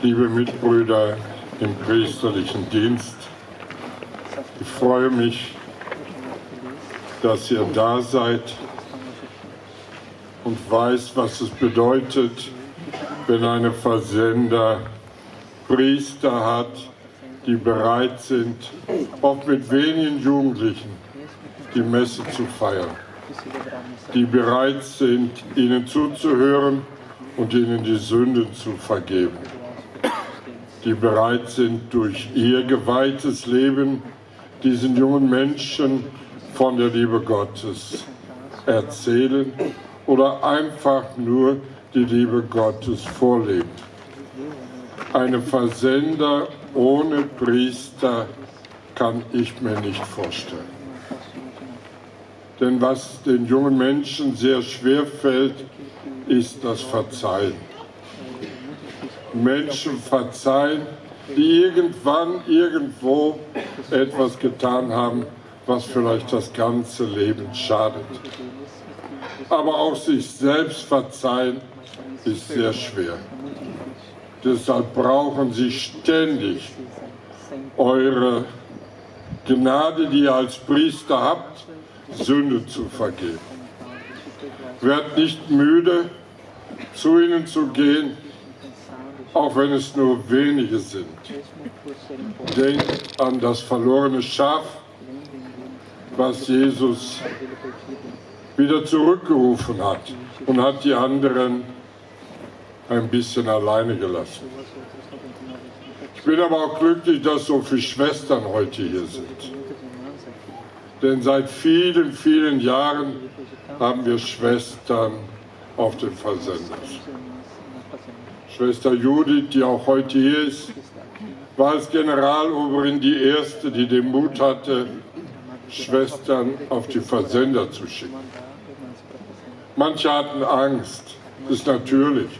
liebe Mitbrüder im priesterlichen Dienst, ich freue mich, dass ihr da seid und weiß, was es bedeutet, wenn eine Fazenda Priester hat, die bereit sind, oft mit wenigen Jugendlichen die Messe zu feiern, die bereit sind, ihnen zuzuhören und ihnen die Sünden zu vergeben, die bereit sind, durch ihr geweihtes Leben diesen jungen Menschen von der Liebe Gottes erzählen oder einfach nur die Liebe Gottes vorleben. Eine Fazenda ohne Priester kann ich mir nicht vorstellen. Denn was den jungen Menschen sehr schwer fällt, ist das Verzeihen. Menschen verzeihen, die irgendwann, irgendwo etwas getan haben, was vielleicht das ganze Leben schadet. Aber auch sich selbst verzeihen ist sehr schwer. Deshalb brauchen Sie ständig eure Gnade, die ihr als Priester habt, Sünde zu vergeben. Werdet nicht müde, zu ihnen zu gehen, auch wenn es nur wenige sind. Denkt an das verlorene Schaf, was Jesus wieder zurückgerufen hat und hat die anderen ein bisschen alleine gelassen. Ich bin aber auch glücklich, dass so viele Schwestern heute hier sind. Denn seit vielen, vielen Jahren haben wir Schwestern auf den Fasendas. Schwester Judith, die auch heute hier ist, war als Generaloberin die erste, die den Mut hatte, Schwestern auf die Fazenda zu schicken. Manche hatten Angst, das ist natürlich.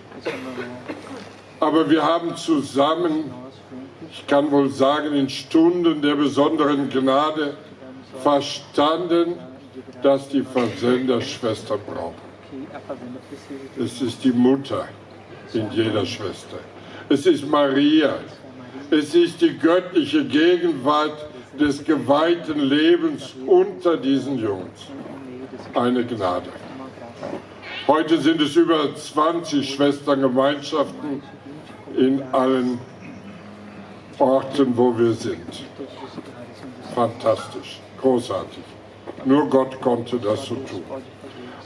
Aber wir haben zusammen, ich kann wohl sagen, in Stunden der besonderen Gnade verstanden, dass die Fazenda Schwestern brauchen. Es ist die Mutter in jeder Schwester. Es ist Maria. Es ist die göttliche Gegenwart des geweihten Lebens unter diesen Jungs. Eine Gnade. Heute sind es über 20 Schwesterngemeinschaften in allen Orten, wo wir sind. Fantastisch, großartig. Nur Gott konnte das so tun.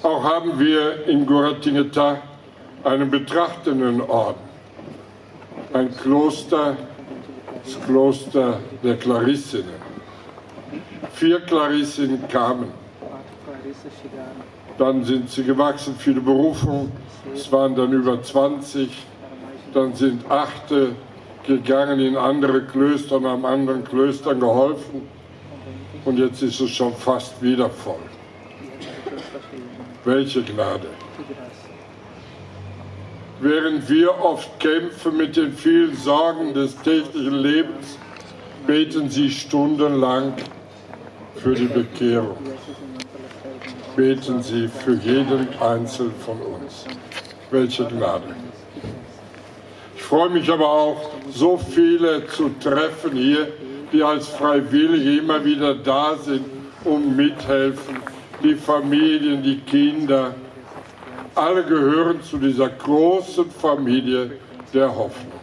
Auch haben wir in Goratingeta einen betrachtenden Orden. Ein Kloster, das Kloster der Klarissinnen. 4 Klarissinnen kamen. Dann sind sie gewachsen, viele Berufungen. Es waren dann über 20. Dann sind 8 gegangen in andere Klöster und haben anderen Klöstern geholfen. Und jetzt ist es schon fast wieder voll. Welche Gnade. Während wir oft kämpfen mit den vielen Sorgen des täglichen Lebens, beten Sie stundenlang für die Bekehrung. Beten Sie für jeden Einzelnen von uns. Welche Gnade. Ich freue mich aber auch, so viele zu treffen hier, die als Freiwillige immer wieder da sind und mithelfen. Die Familien, die Kinder, alle gehören zu dieser großen Familie der Hoffnung.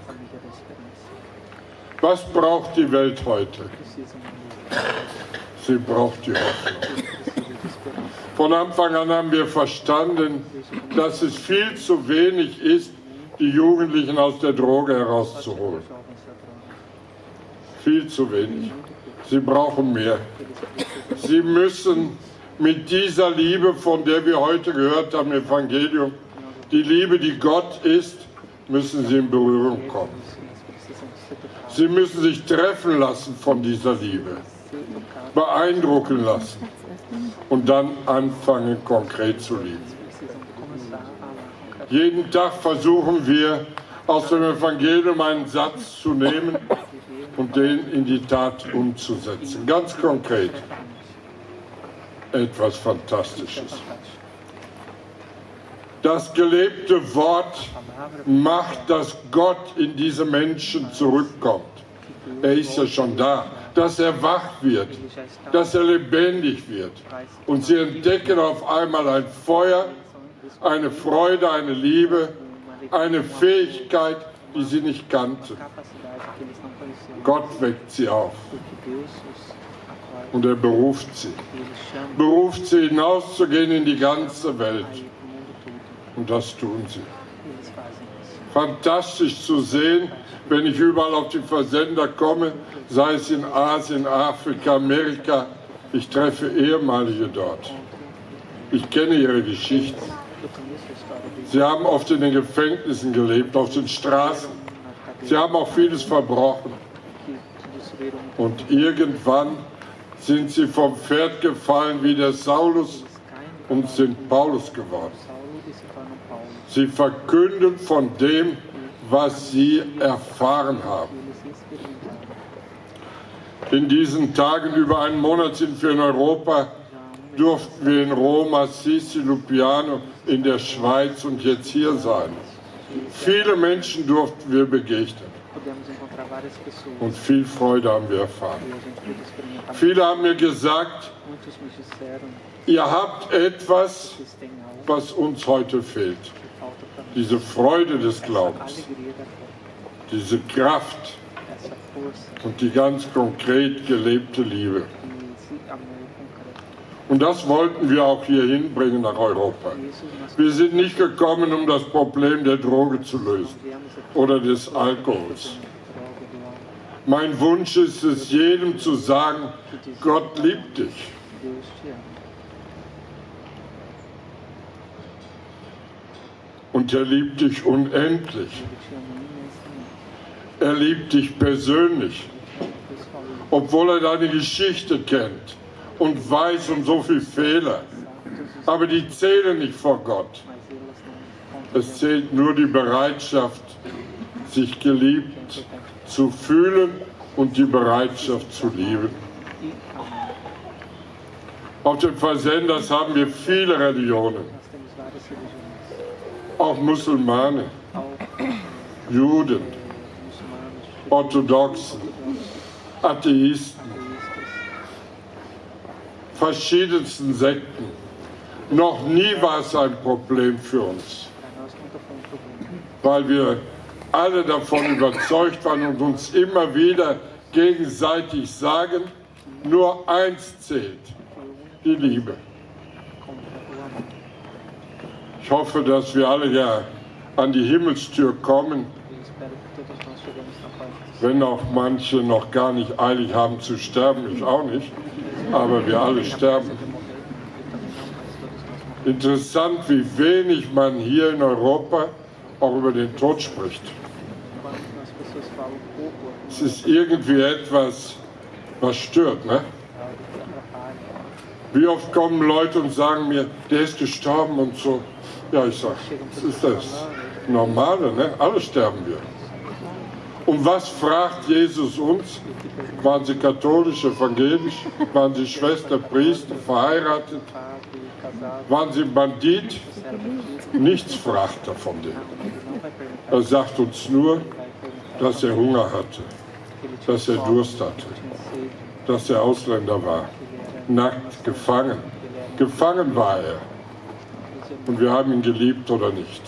Was braucht die Welt heute? Sie braucht die Hoffnung. Von Anfang an haben wir verstanden, dass es viel zu wenig ist, die Jugendlichen aus der Droge herauszuholen. Viel zu wenig. Sie brauchen mehr. Sie müssen mit dieser Liebe, von der wir heute gehört haben im Evangelium, die Liebe, die Gott ist, müssen sie in Berührung kommen. Sie müssen sich treffen lassen von dieser Liebe, beeindrucken lassen und dann anfangen, konkret zu lieben. Jeden Tag versuchen wir, aus dem Evangelium einen Satz zu nehmen und den in die Tat umzusetzen. Ganz konkret. Etwas Fantastisches. Das gelebte Wort macht, dass Gott in diese Menschen zurückkommt. Er ist ja schon da. Dass er wach wird, dass er lebendig wird. Und sie entdecken auf einmal ein Feuer, eine Freude, eine Liebe, eine Fähigkeit, die sie nicht kannten. Gott weckt sie auf. Und er beruft sie. Beruft sie hinauszugehen in die ganze Welt. Und das tun sie. Fantastisch zu sehen, wenn ich überall auf die Fazenda komme, sei es in Asien, Afrika, Amerika, ich treffe Ehemalige dort. Ich kenne ihre Geschichten. Sie haben oft in den Gefängnissen gelebt, auf den Straßen. Sie haben auch vieles verbrochen. Und irgendwann sind sie vom Pferd gefallen wie der Saulus und sind Paulus geworden. Sie verkünden von dem, was sie erfahren haben. In diesen Tagen, über einen Monat sind wir in Europa, durften wir in Rom, Assisi, Lupiano, in der Schweiz und jetzt hier sein. Viele Menschen durften wir begegnen. Und viel Freude haben wir erfahren. Viele haben mir gesagt, ihr habt etwas, was uns heute fehlt. Diese Freude des Glaubens, diese Kraft und die ganz konkret gelebte Liebe. Und das wollten wir auch hier hinbringen nach Europa. Wir sind nicht gekommen, um das Problem der Droge zu lösen oder des Alkohols. Mein Wunsch ist es, jedem zu sagen, Gott liebt dich. Und er liebt dich unendlich. Er liebt dich persönlich, obwohl er deine Geschichte kennt und weiß um so viele Fehler. Aber die zählen nicht vor Gott. Es zählt nur die Bereitschaft, sich geliebt zu fühlen und die Bereitschaft zu lieben. Auf den Fasendas haben wir viele Religionen. Auch Musulmane, Juden, Orthodoxen, Atheisten, verschiedensten Sekten. Noch nie war es ein Problem für uns, weil wir alle davon überzeugt waren und uns immer wieder gegenseitig sagen, nur eins zählt, die Liebe. Ich hoffe, dass wir alle ja an die Himmelstür kommen, wenn auch manche noch gar nicht eilig haben zu sterben, ich auch nicht, aber wir alle sterben. Interessant, wie wenig man hier in Europa auch über den Tod spricht. Es ist irgendwie etwas, was stört, ne? Wie oft kommen Leute und sagen mir, der ist gestorben und so. Ja, ich sage, das ist das Normale, ne? Alle sterben wir. Und was fragt Jesus uns? Waren sie katholisch, evangelisch? Waren sie Schwester, Priester, verheiratet? Waren sie Bandit? Nichts fragt er von denen. Er sagt uns nur, dass er Hunger hatte, dass er Durst hatte, dass er Ausländer war, nackt, gefangen. Gefangen war er. Und wir haben ihn geliebt oder nicht.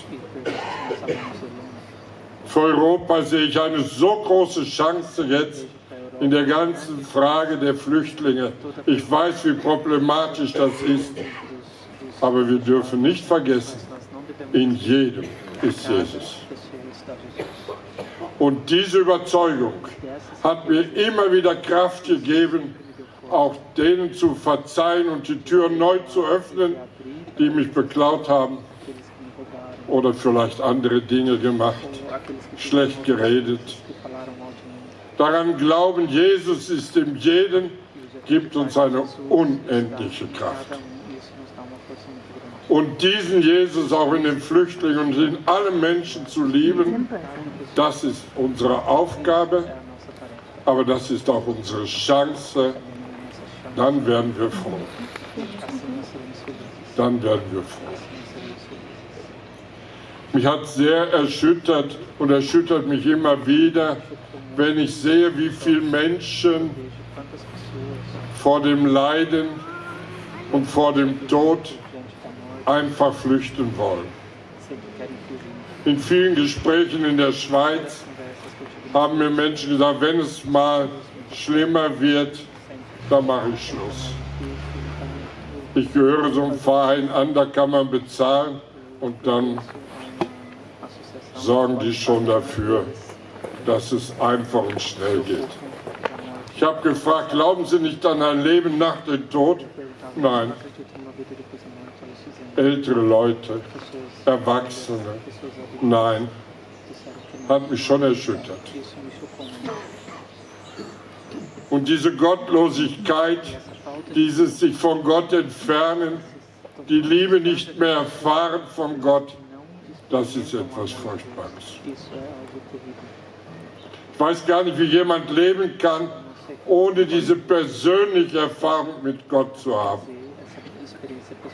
Für Europa sehe ich eine so große Chance jetzt in der ganzen Frage der Flüchtlinge. Ich weiß, wie problematisch das ist, aber wir dürfen nicht vergessen, in jedem ist Jesus. Und diese Überzeugung hat mir immer wieder Kraft gegeben, auch denen zu verzeihen und die Türen neu zu öffnen, die mich beklaut haben oder vielleicht andere Dinge gemacht, schlecht geredet. Daran glauben, Jesus ist in jedem, gibt uns eine unendliche Kraft. Und diesen Jesus auch in den Flüchtlingen und in allen Menschen zu lieben, das ist unsere Aufgabe, aber das ist auch unsere Chance. Dann werden wir froh. Dann werden wir froh. Mich hat sehr erschüttert und erschüttert mich immer wieder, wenn ich sehe, wie viele Menschen vor dem Leiden und vor dem Tod einfach flüchten wollen. In vielen Gesprächen in der Schweiz haben mir Menschen gesagt, wenn es mal schlimmer wird, dann mache ich Schluss. Ich gehöre so einem Verein an, da kann man bezahlen und dann sorgen die schon dafür, dass es einfach und schnell geht. Ich habe gefragt, glauben Sie nicht an ein Leben nach dem Tod? Nein. Ältere Leute, Erwachsene, nein. Hat mich schon erschüttert. Und diese Gottlosigkeit, dieses sich von Gott entfernen, die Liebe nicht mehr erfahren von Gott, das ist etwas Furchtbares. Ich weiß gar nicht, wie jemand leben kann, ohne diese persönliche Erfahrung mit Gott zu haben.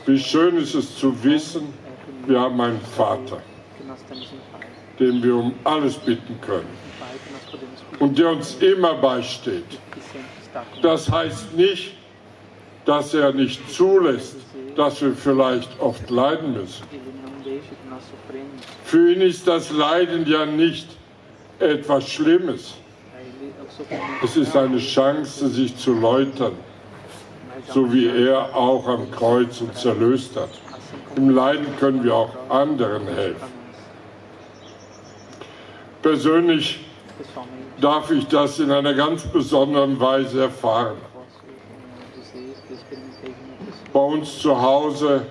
Wie schön ist es zu wissen, wir haben einen Vater, den wir um alles bitten können und der uns immer beisteht. Das heißt nicht, dass er nicht zulässt, dass wir vielleicht oft leiden müssen. Für ihn ist das Leiden ja nicht etwas Schlimmes. Es ist eine Chance, sich zu läutern, so wie er auch am Kreuz uns erlöst hat. Im Leiden können wir auch anderen helfen. Persönlich darf ich das in einer ganz besonderen Weise erfahren. Bei uns zu Hause,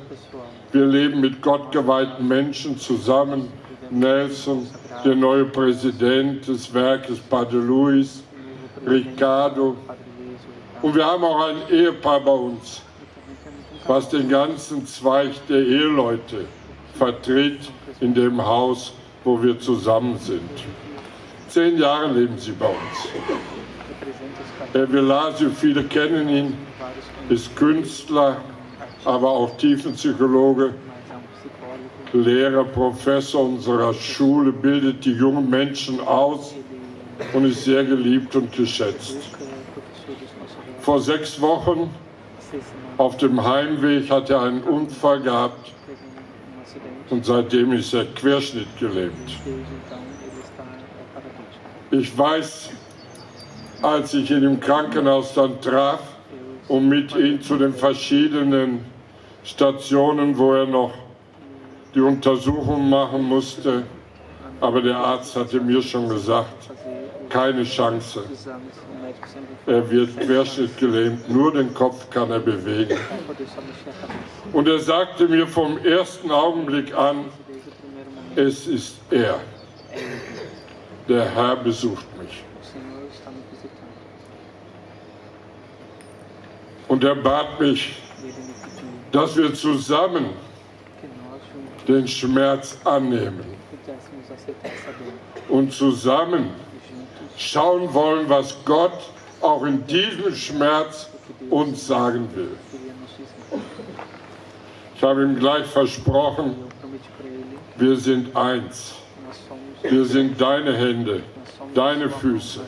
wir leben mit gottgeweihten Menschen zusammen. Nelson, der neue Präsident des Werkes, Padre Luis, Ricardo. Und wir haben auch ein Ehepaar bei uns, was den ganzen Zweig der Eheleute vertritt in dem Haus, wo wir zusammen sind. 10 Jahre leben sie bei uns. Herr Velasio, viele kennen ihn, ist Künstler, aber auch Tiefenpsychologe, Lehrer, Professor unserer Schule, bildet die jungen Menschen aus und ist sehr geliebt und geschätzt. Vor 6 Wochen auf dem Heimweg hat er einen Unfall gehabt und seitdem ist er querschnittgelähmt. Ich weiß, als ich ihn im Krankenhaus dann traf und mit ihm zu den verschiedenen Stationen, wo er noch die Untersuchung machen musste, aber der Arzt hatte mir schon gesagt, keine Chance. Er wird querschnittgelähmt, nur den Kopf kann er bewegen. Und er sagte mir vom ersten Augenblick an, es ist er. Der Herr besucht mich. Und er bat mich, dass wir zusammen den Schmerz annehmen und zusammen schauen wollen, was Gott auch in diesem Schmerz uns sagen will. Ich habe ihm gleich versprochen, wir sind eins. Wir sind deine Hände, deine Füße.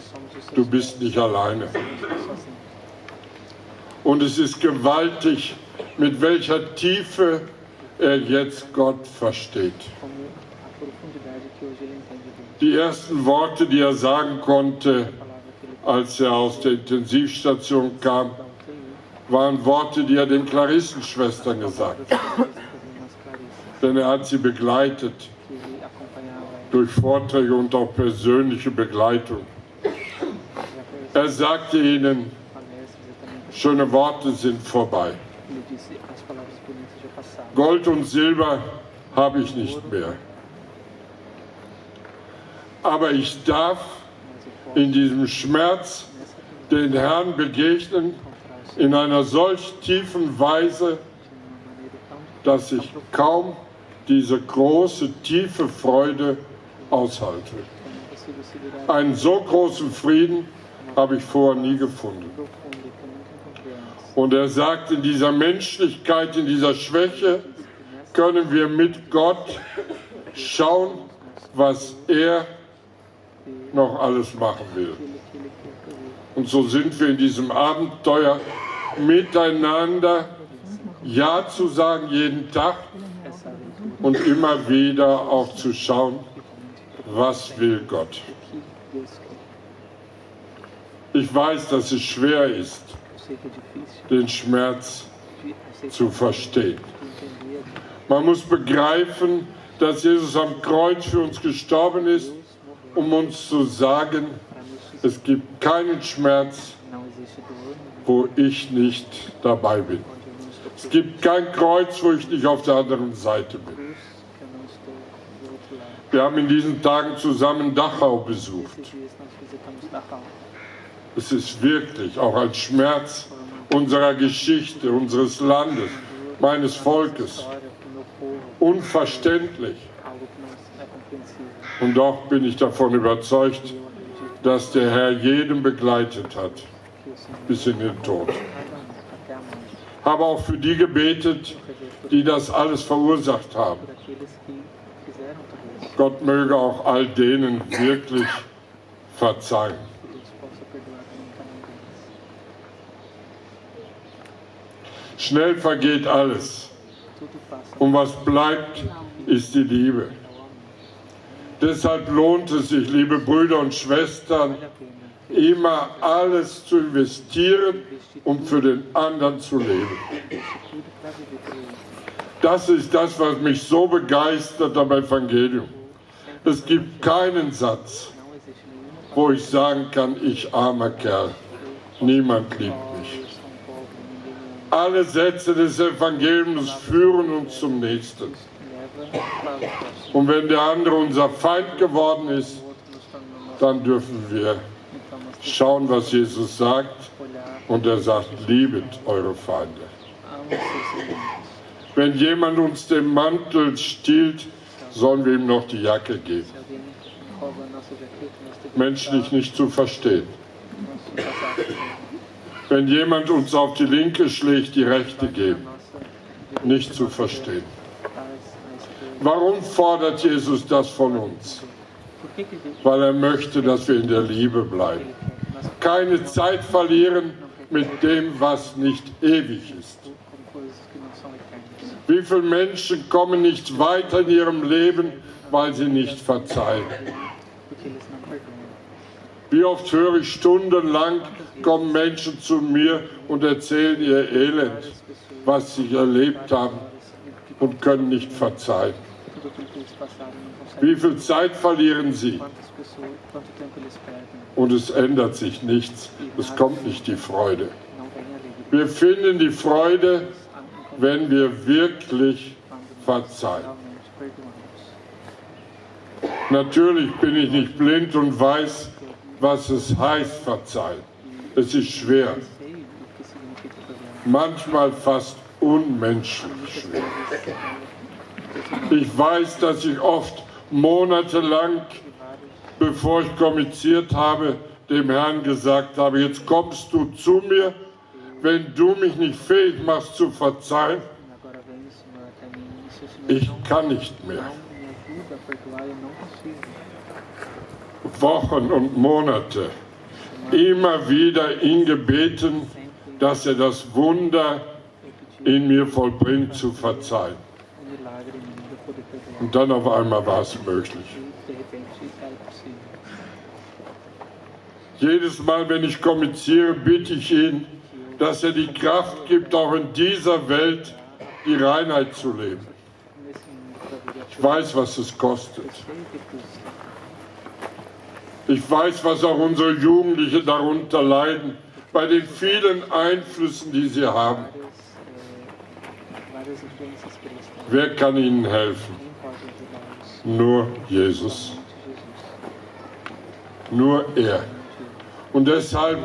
Du bist nicht alleine. Und es ist gewaltig, mit welcher Tiefe er jetzt Gott versteht. Die ersten Worte, die er sagen konnte, als er aus der Intensivstation kam, waren Worte, die er den Klarissenschwestern gesagt hat. Denn er hat sie begleitet durch Vorträge und auch persönliche Begleitung. Er sagte ihnen, schöne Worte sind vorbei. Gold und Silber habe ich nicht mehr. Aber ich darf in diesem Schmerz den Herrn begegnen in einer solch tiefen Weise, dass ich kaum diese große, tiefe Freude aushalte. Einen so großen Frieden habe ich vorher nie gefunden. Und er sagt, in dieser Menschlichkeit, in dieser Schwäche können wir mit Gott schauen, was er noch alles machen will. Und so sind wir in diesem Abenteuer miteinander, Ja zu sagen jeden Tag und immer wieder auch zu schauen, was will Gott. Ich weiß, dass es schwer ist, den Schmerz zu verstehen. Man muss begreifen, dass Jesus am Kreuz für uns gestorben ist, um uns zu sagen, es gibt keinen Schmerz, wo ich nicht dabei bin. Es gibt kein Kreuz, wo ich nicht auf der anderen Seite bin. Wir haben in diesen Tagen zusammen Dachau besucht. Es ist wirklich auch ein Schmerz unserer Geschichte, unseres Landes, meines Volkes. Unverständlich. Und doch bin ich davon überzeugt, dass der Herr jeden begleitet hat, bis in den Tod. Habe auch für die gebetet, die das alles verursacht haben. Gott möge auch all denen wirklich verzeihen. Schnell vergeht alles. Und was bleibt, ist die Liebe. Deshalb lohnt es sich, liebe Brüder und Schwestern, immer alles zu investieren, um für den anderen zu leben. Das ist das, was mich so begeistert am Evangelium. Es gibt keinen Satz, wo ich sagen kann, ich armer Kerl, niemand liebt mich. Alle Sätze des Evangeliums führen uns zum Nächsten. Und wenn der andere unser Feind geworden ist, dann dürfen wir schauen, was Jesus sagt. Und er sagt, liebet eure Feinde. Wenn jemand uns den Mantel stiehlt, sollen wir ihm noch die Jacke geben. Menschlich nicht zu verstehen. Wenn jemand uns auf die linke schlägt, die rechte geben. Nicht zu verstehen. Warum fordert Jesus das von uns? Weil er möchte, dass wir in der Liebe bleiben. Keine Zeit verlieren mit dem, was nicht ewig ist. Wie viele Menschen kommen nicht weiter in ihrem Leben, weil sie nicht verzeihen? Wie oft höre ich stundenlang, kommen Menschen zu mir und erzählen ihr Elend, was sie erlebt haben und können nicht verzeihen. Wie viel Zeit verlieren sie? Und es ändert sich nichts. Es kommt nicht die Freude. Wir finden die Freude, wenn wir wirklich verzeihen. Natürlich bin ich nicht blind und weiß, was es heißt, verzeihen. Es ist schwer. Manchmal fast unmenschlich schwer. Ich weiß, dass ich oft monatelang, bevor ich kommuniziert habe, dem Herrn gesagt habe, jetzt kommst du zu mir, wenn du mich nicht fähig machst zu verzeihen, ich kann nicht mehr. Wochen und Monate immer wieder ihn gebeten, dass er das Wunder in mir vollbringt, zu verzeihen. Und dann auf einmal war es möglich. Jedes Mal, wenn ich kommuniziere, bitte ich ihn, dass er die Kraft gibt, auch in dieser Welt die Reinheit zu leben. Ich weiß, was es kostet. Ich weiß, was auch unsere Jugendlichen darunter leiden, bei den vielen Einflüssen, die sie haben. Wer kann ihnen helfen? Nur Jesus. Nur er. Und deshalb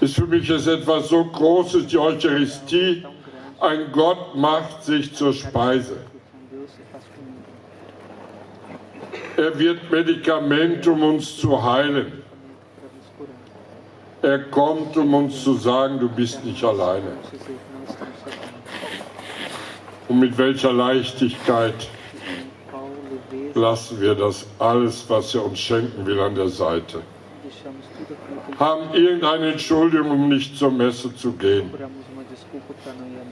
ist für mich es etwas so Großes, die Eucharistie. Ein Gott macht sich zur Speise. Er wird Medikament, um uns zu heilen. Er kommt, um uns zu sagen, du bist nicht alleine. Und mit welcher Leichtigkeit lassen wir das alles, was er uns schenken will, an der Seite. Haben irgendeine Entschuldigung, um nicht zur Messe zu gehen.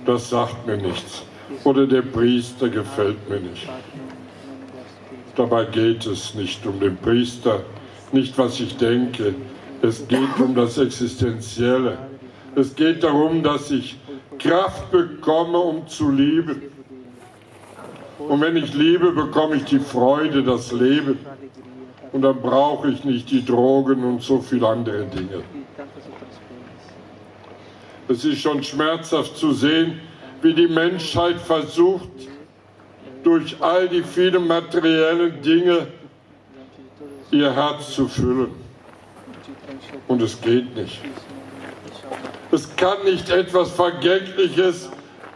Das sagt mir nichts. Oder der Priester gefällt mir nicht. Dabei geht es nicht um den Priester, nicht was ich denke. Es geht um das Existenzielle. Es geht darum, dass ich Kraft bekomme, um zu lieben. Und wenn ich liebe, bekomme ich die Freude, das Leben. Und dann brauche ich nicht die Drogen und so viele andere Dinge. Es ist schon schmerzhaft zu sehen, wie die Menschheit versucht, durch all die vielen materiellen Dinge ihr Herz zu füllen. Und es geht nicht. Es kann nicht etwas Vergängliches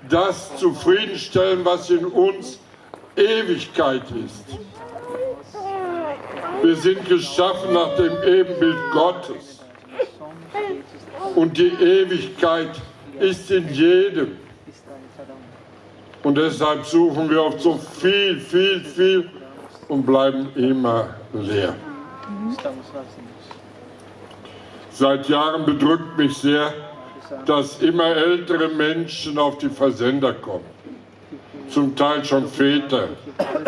das zufriedenstellen, was in uns Ewigkeit ist. Wir sind geschaffen nach dem Ebenbild Gottes. Und die Ewigkeit ist in jedem. Und deshalb suchen wir oft so viel und bleiben immer leer. Seit Jahren bedrückt mich sehr, dass immer ältere Menschen auf die Fazenda kommen. Zum Teil schon Väter,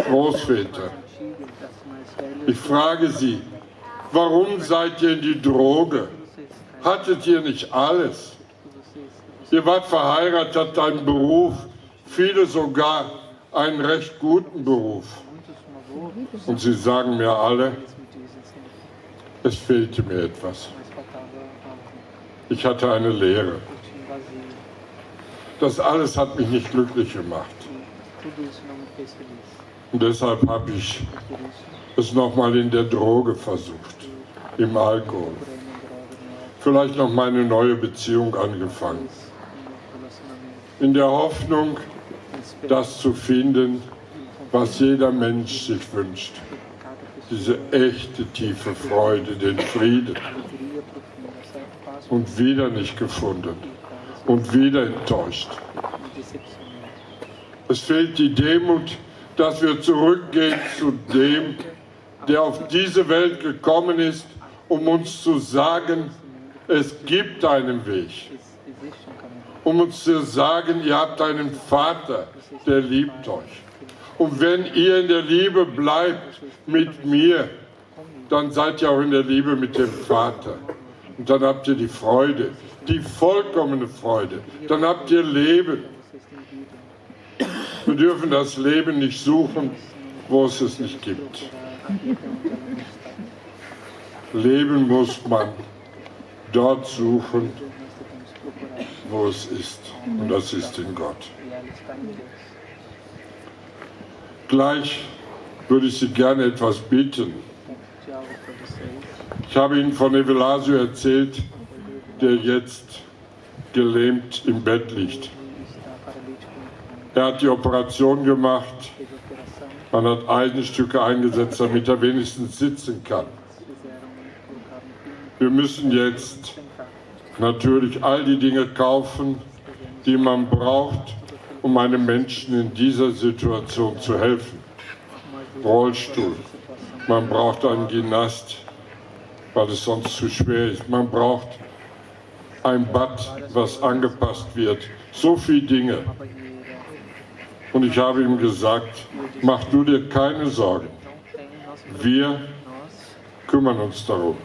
Großväter. Ich frage sie, warum seid ihr in die Droge? Hattet ihr nicht alles? Ihr wart verheiratet, habt einen Beruf, viele sogar einen recht guten Beruf. Und sie sagen mir alle, es fehlte mir etwas. Ich hatte eine Lehre. Das alles hat mich nicht glücklich gemacht. Und deshalb habe ich es nochmal in der Droge versucht, im Alkohol. Vielleicht noch meine neue Beziehung angefangen. In der Hoffnung, das zu finden, was jeder Mensch sich wünscht. Diese echte, tiefe Freude, den Frieden. Und wieder nicht gefunden. Und wieder enttäuscht. Es fehlt die Demut, dass wir zurückgehen zu dem, der auf diese Welt gekommen ist, um uns zu sagen, es gibt einen Weg. Um uns zu sagen, ihr habt einen Vater, der liebt euch. Und wenn ihr in der Liebe bleibt mit mir, dann seid ihr auch in der Liebe mit dem Vater. Und dann habt ihr die Freude, die vollkommene Freude. Dann habt ihr Leben. Wir dürfen das Leben nicht suchen, wo es es nicht gibt. Leben muss man dort suchen, wo es ist. Und das ist in Gott. Gleich würde ich Sie gerne etwas bitten. Ich habe Ihnen von Evelasio erzählt, der jetzt gelähmt im Bett liegt. Er hat die Operation gemacht. Man hat Eisenstücke eingesetzt, damit er wenigstens sitzen kann. Wir müssen jetzt natürlich all die Dinge kaufen, die man braucht, um einem Menschen in dieser Situation zu helfen. Rollstuhl, man braucht einen Gymnast, weil es sonst zu schwer ist. Man braucht ein Bad, was angepasst wird. So viele Dinge. Und ich habe ihm gesagt, mach du dir keine Sorgen. Wir kümmern uns darum.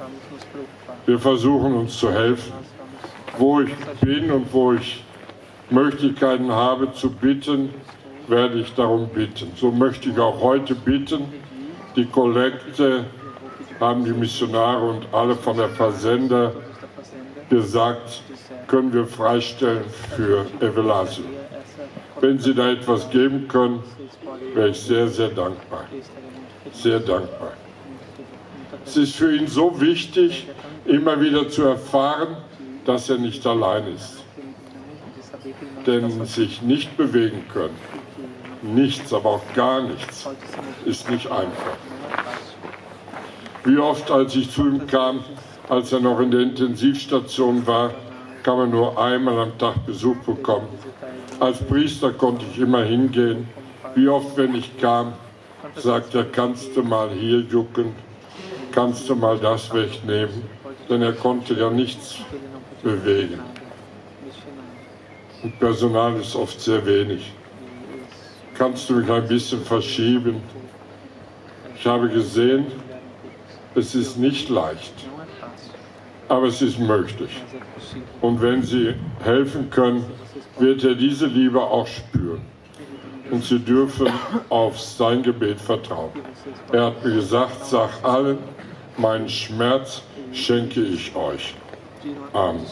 Wir versuchen uns zu helfen. Wo ich bin und wo ich Möglichkeiten habe zu bitten, werde ich darum bitten. So möchte ich auch heute bitten. Die Kollekte haben die Missionare und alle von der Fazenda gesagt, können wir freistellen für Evelasio. Wenn Sie da etwas geben können, wäre ich sehr, sehr dankbar. Sehr dankbar. Es ist für ihn so wichtig, immer wieder zu erfahren, dass er nicht allein ist. Denn sich nicht bewegen können, nichts, aber auch gar nichts, ist nicht einfach. Wie oft, als ich zu ihm kam, als er noch in der Intensivstation war, kann man nur einmal am Tag Besuch bekommen. Als Priester konnte ich immer hingehen. Wie oft, wenn ich kam, sagt er, kannst du mal hier jucken, kannst du mal das wegnehmen, denn er konnte ja nichts bewegen. Und Personal ist oft sehr wenig. Kannst du mich ein bisschen verschieben? Ich habe gesehen, es ist nicht leicht, aber es ist möglich. Und wenn Sie helfen können, wird er diese Liebe auch spüren. Und Sie dürfen auf sein Gebet vertrauen. Er hat mir gesagt, sag allen, meinen Schmerz schenke ich euch. Amen.